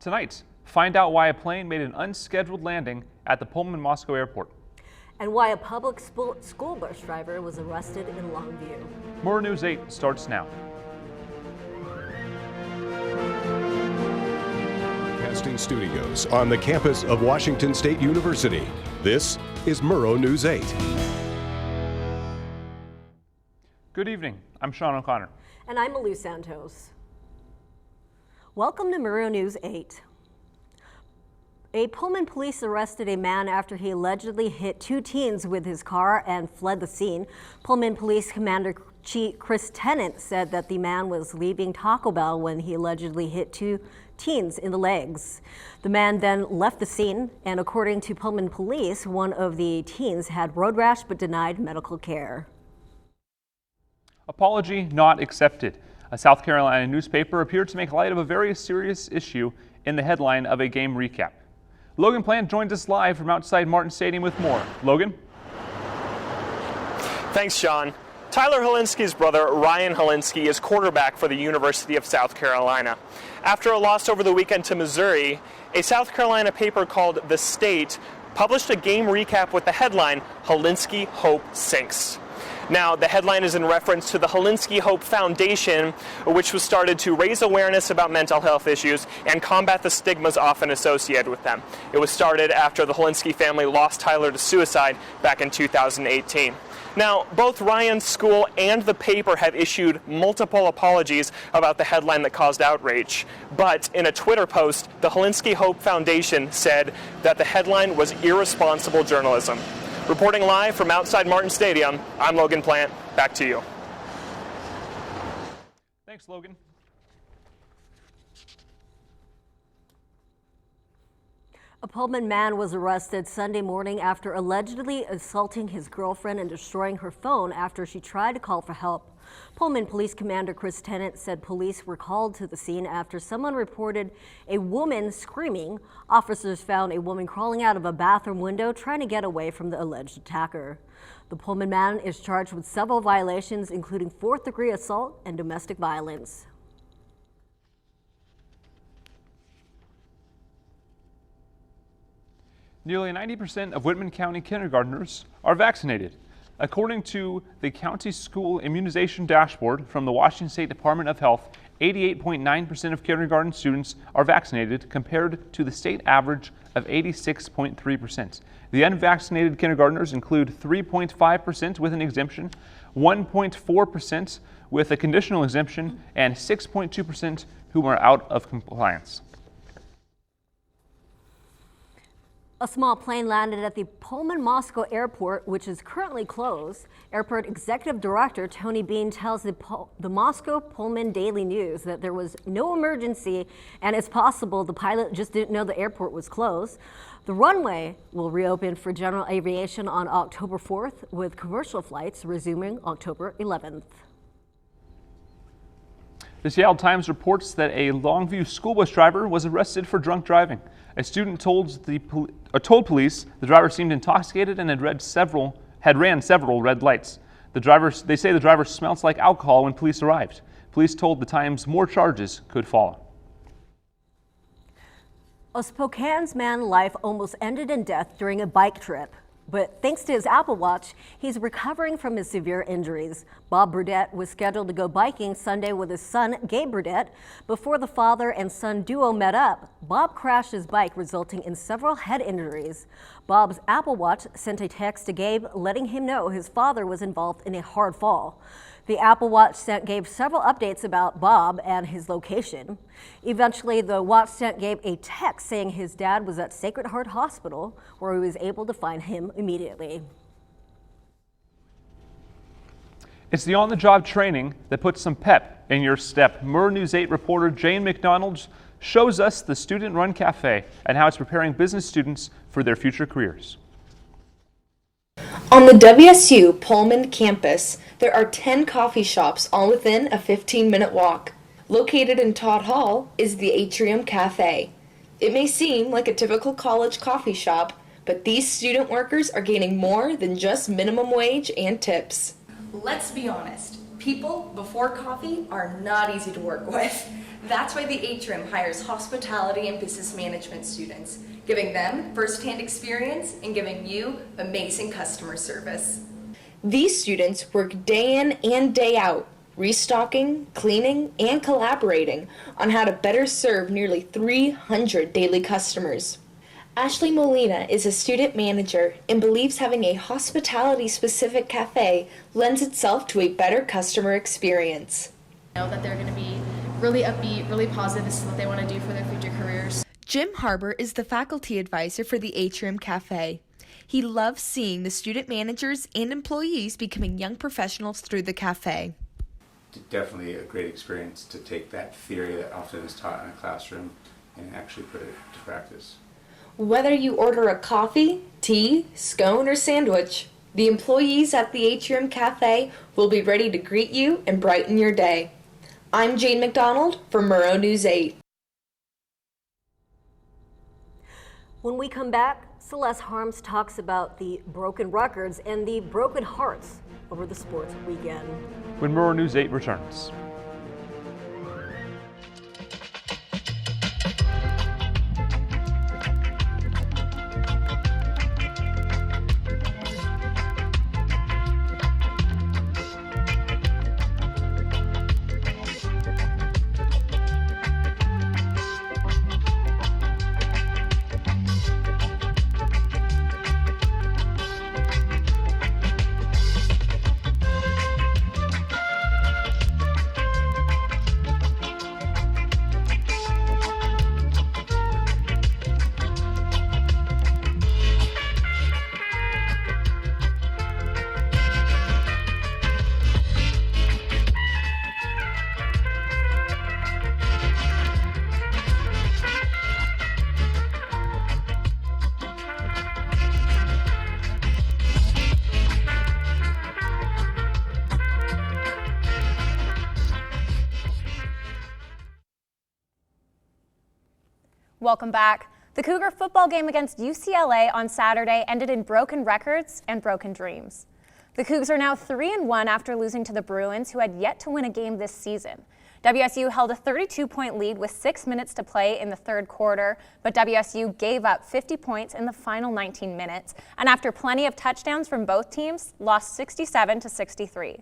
Tonight, find out why a plane made an unscheduled landing at the Pullman Moscow Airport. And why a public school bus driver was arrested in Longview. Murrow News 8 starts now. Broadcasting studios on the campus of Washington State University. This is Murrow News 8. Good evening. I'm Sean O'Connor. And I'm Malou Santos. Welcome to Murrow News 8. A Pullman police arrested a man after he allegedly hit two teens with his car and fled the scene. Pullman Police Commander Chris Tennant said that the man was leaving Taco Bell when he allegedly hit two teens in the legs. The man then left the scene, and according to Pullman Police, one of the teens had road rash but denied medical care. Apology not accepted. A South Carolina newspaper appeared to make light of a very serious issue in the headline of a game recap. Logan Plant joined us live from outside Martin Stadium with more. Logan? Thanks, Sean. Tyler Hilinski's brother, Ryan Hilinski, is quarterback for the University of South Carolina. After a loss over the weekend to Missouri, a South Carolina paper called The State published a game recap with the headline, Hilinski Hope Sinks. Now, the headline is in reference to the Hilinski Hope Foundation, which was started to raise awareness about mental health issues and combat the stigmas often associated with them. It was started after the Hilinski family lost Tyler to suicide back in 2018. Now, both Ryan's school and the paper have issued multiple apologies about the headline that caused outrage. But in a Twitter post, the Hilinski Hope Foundation said that the headline was irresponsible journalism. Reporting live from outside Martin Stadium, I'm Logan Plant. Back to you. Thanks, Logan. A Pullman man was arrested Sunday morning after allegedly assaulting his girlfriend and destroying her phone after she tried to call for help. Pullman Police Commander Chris Tennant said police were called to the scene after someone reported a woman screaming. Officers found a woman crawling out of a bathroom window trying to get away from the alleged attacker. The Pullman man is charged with several violations, including fourth-degree assault and domestic violence. Nearly 90% of Whitman County kindergartners are vaccinated. According to the county school immunization dashboard from the Washington State Department of Health, 88.9% of kindergarten students are vaccinated compared to the state average of 86.3%. The unvaccinated kindergartners include 3.5% with an exemption, 1.4% with a conditional exemption, and 6.2% who are out of compliance. A small plane landed at the Pullman Moscow Airport, which is currently closed. Airport Executive Director Tony Bean tells the Moscow Pullman Daily News that there was no emergency and it's possible the pilot just didn't know the airport was closed. The runway will reopen for general aviation on October 4th, with commercial flights resuming October 11th. The Seattle Times reports that a Longview school bus driver was arrested for drunk driving. A student told police the driver seemed intoxicated and had ran several red lights. They say the driver smelt like alcohol when police arrived. Police told the Times more charges could follow. A Spokane's man's life almost ended in death during a bike trip. But thanks to his Apple Watch, he's recovering from his severe injuries. Bob Burdett was scheduled to go biking Sunday with his son, Gabe Burdett. Before the father and son duo met up, Bob crashed his bike, resulting in several head injuries. Bob's Apple Watch sent a text to Gabe letting him know his father was involved in a hard fall. The Apple Watch sent Gabe several updates about Bob and his location. Eventually, the watch sent Gabe a text saying his dad was at Sacred Heart Hospital, where he was able to find him immediately. It's the on-the-job training that puts some pep in your step. Murrow News 8 reporter Jane McDonald shows us the student-run cafe and how it's preparing business students for their future careers. On the WSU Pullman campus, there are 10 coffee shops all within a 15-minute walk. Located in Todd Hall is the Atrium Cafe. It may seem like a typical college coffee shop, but these student workers are gaining more than just minimum wage and tips. Let's be honest, People before coffee are not easy to work with. That's why the Atrium hires hospitality and business management students, giving them first-hand experience and giving you amazing customer service. These students work day in and day out, restocking, cleaning, and collaborating on how to better serve nearly 300 daily customers. Ashley Molina is a student manager and believes having a hospitality-specific cafe lends itself to a better customer experience. Know that they're going to be really upbeat, really positive. This is what they want to do for their future careers. Jim Harbour is the faculty advisor for the Atrium Cafe. He loves seeing the student managers and employees becoming young professionals through the cafe. Definitely a great experience to take that theory that often is taught in a classroom and actually put it to practice. Whether you order a coffee, tea, scone, or sandwich, the employees at the Atrium Cafe will be ready to greet you and brighten your day. I'm Jane McDonald for Murrow News 8. When we come back, Celeste Harms talks about the broken records and the broken hearts over the sports weekend. When Murrow News 8 returns. Welcome back. The Cougar football game against UCLA on Saturday ended in broken records and broken dreams. The Cougs are now 3-1 after losing to the Bruins, who had yet to win a game this season. WSU held a 32-point lead with 6 minutes to play in the third quarter, but WSU gave up 50 points in the final 19 minutes, and after plenty of touchdowns from both teams, lost 67-63.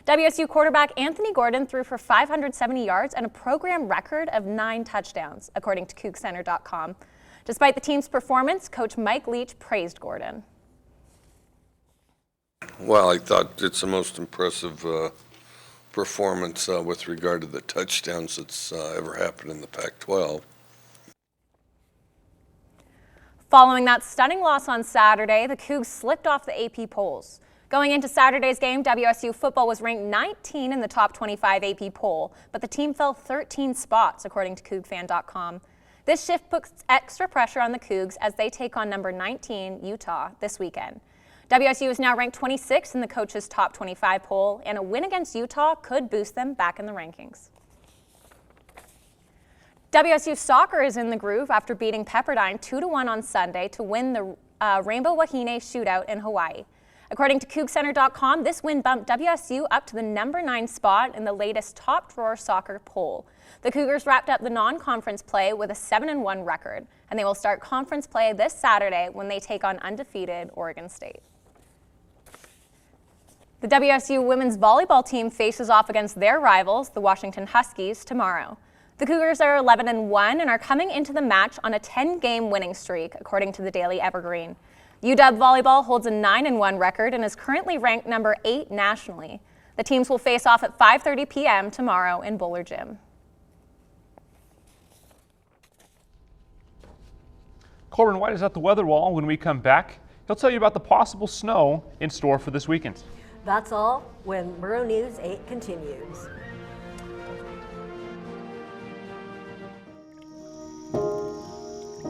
WSU quarterback Anthony Gordon threw for 570 yards and a program record of 9 touchdowns, according to CougCenter.com. Despite the team's performance, Coach Mike Leach praised Gordon. Well, I thought it's the most impressive performance with regard to the touchdowns that's ever happened in the Pac-12. Following that stunning loss on Saturday, the Cougs slipped off the AP polls. Going into Saturday's game, WSU football was ranked 19 in the top 25 AP poll, but the team fell 13 spots, according to CougFan.com. This shift puts extra pressure on the Cougs as they take on number 19, Utah, this weekend. WSU is now ranked 26 in the coach's top 25 poll, and a win against Utah could boost them back in the rankings. WSU soccer is in the groove after beating Pepperdine 2-1 on Sunday to win the Rainbow Wahine shootout in Hawaii. According to CougCenter.com, this win bumped WSU up to the number 9 spot in the latest top drawer soccer poll. The Cougars wrapped up the non-conference play with a 7-1 record, and they will start conference play this Saturday when they take on undefeated Oregon State. The WSU women's volleyball team faces off against their rivals, the Washington Huskies, tomorrow. The Cougars are 11-1 and are coming into the match on a 10-game winning streak, according to the Daily Evergreen. UW Volleyball holds a 9-1 record and is currently ranked number 8 nationally. The teams will face off at 5:30 p.m. tomorrow in Buller Gym. Corbin White is at the weather wall. When we come back, he'll tell you about the possible snow in store for this weekend. That's all when Murrow News 8 continues.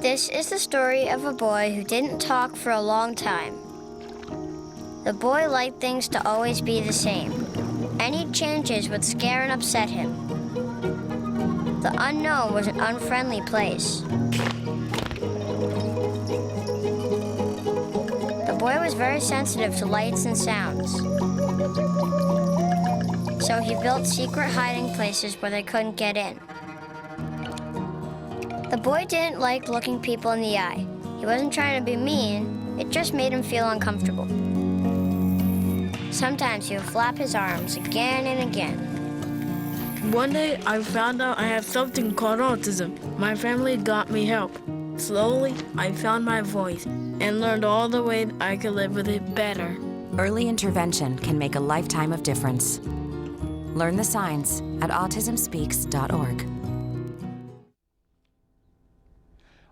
This is the story of a boy who didn't talk for a long time. The boy liked things to always be the same. Any changes would scare and upset him. The unknown was an unfriendly place. The boy was very sensitive to lights and sounds. so he built secret hiding places where they couldn't get in. The boy didn't like looking people in the eye. He wasn't trying to be mean, it just made him feel uncomfortable. Sometimes he would flap his arms again and again. One day, I found out I have something called autism. My family got me help. Slowly, I found my voice and learned all the ways I could live with it better. Early intervention can make a lifetime of difference. Learn the signs at autismspeaks.org.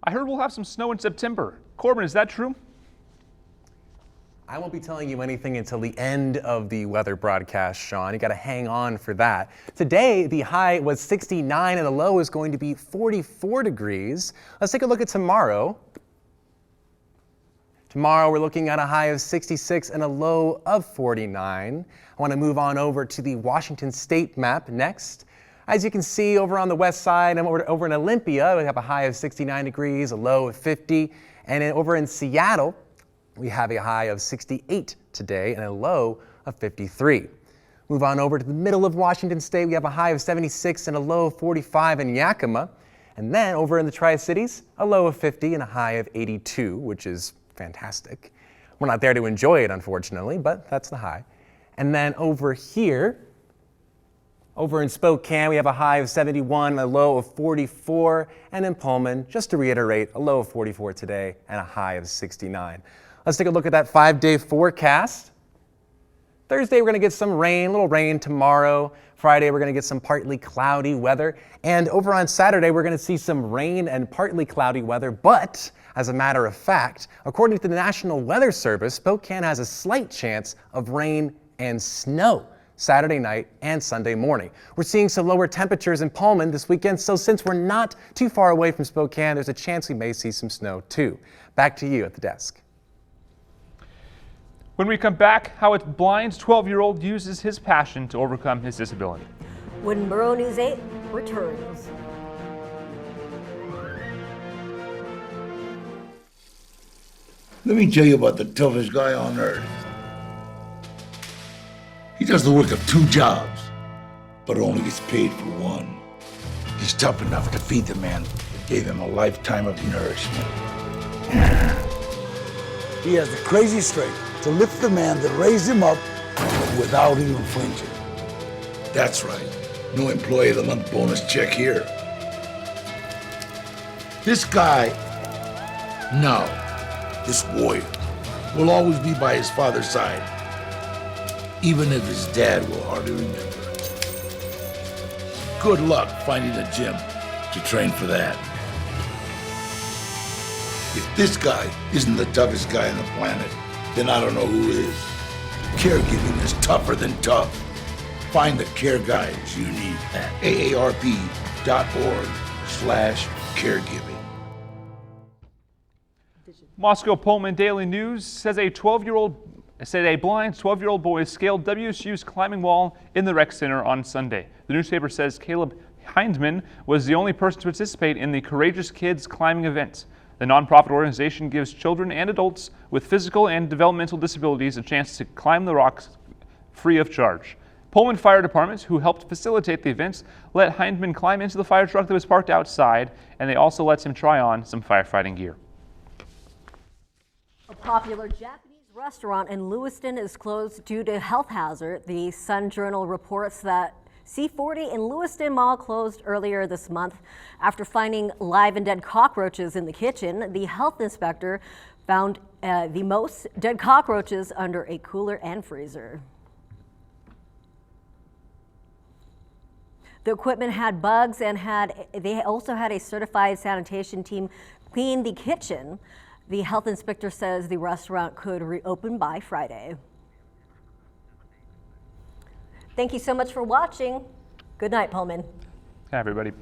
I heard we'll have some snow in September. Corbin, is that true? I won't be telling you anything until the end of the weather broadcast, Sean. You got to hang on for that. Today, the high was 69 and the low is going to be 44 degrees. Let's take a look at tomorrow. Tomorrow, we're looking at a high of 66 and a low of 49. I want to move on over to the Washington State map next. As you can see over on the west side, and over in Olympia, we have a high of 69 degrees, a low of 50. And over in Seattle, we have a high of 68 today and a low of 53. Move on over to the middle of Washington State. We have a high of 76 and a low of 45 in Yakima. And then over in the Tri-Cities, a low of 50 and a high of 82, which is fantastic. We're not there to enjoy it, unfortunately, but that's the high. And then over here, over in Spokane, we have a high of 71, a low of 44. And in Pullman, just to reiterate, a low of 44 today and a high of 69. Let's take a look at that 5-day forecast. Thursday, we're going to get some rain, a little rain tomorrow. Friday, we're going to get some partly cloudy weather. And over on Saturday, we're going to see some rain and partly cloudy weather. But as a matter of fact, according to the National Weather Service, Spokane has a slight chance of rain and snow Saturday night and Sunday morning. We're seeing some lower temperatures in Pullman this weekend, so since we're not too far away from Spokane, there's a chance we may see some snow too. Back to you at the desk. When we come back, how a blind 12-year-old uses his passion to overcome his disability. When Murrow News 8 returns. Let me tell you about the toughest guy on earth. He does the work of 2 jobs, but only gets paid for one. He's tough enough to feed the man that gave him a lifetime of nourishment. He has the crazy strength to lift the man that raised him up without even flinching. That's right. No employee of the month bonus check here. This guy, no, this warrior, will always be by his father's side, even if his dad will hardly remember. Good luck finding a gym to train for that. If this guy isn't the toughest guy on the planet, then I don't know who is. Caregiving is tougher than tough. Find the care guides you need at aarp.org/caregiving. Moscow Pullman Daily News says a blind 12-year-old boy scaled WSU's climbing wall in the rec center on Sunday. The newspaper says Caleb Hindman was the only person to participate in the Courageous Kids climbing event. The nonprofit organization gives children and adults with physical and developmental disabilities a chance to climb the rocks free of charge. Pullman Fire Department, who helped facilitate the events, let Hindman climb into the fire truck that was parked outside, and they also let him try on some firefighting gear. A popular Japanese restaurant in Lewiston is closed due to health hazard. The Sun Journal reports that C40 in Lewiston Mall closed earlier this month after finding live and dead cockroaches in the kitchen. The health inspector found the most dead cockroaches under a cooler and freezer. The equipment had bugs and they also had a certified sanitation team clean the kitchen. The health inspector says the restaurant could reopen by Friday. Thank you so much for watching. Good night, Pullman. Hi, everybody.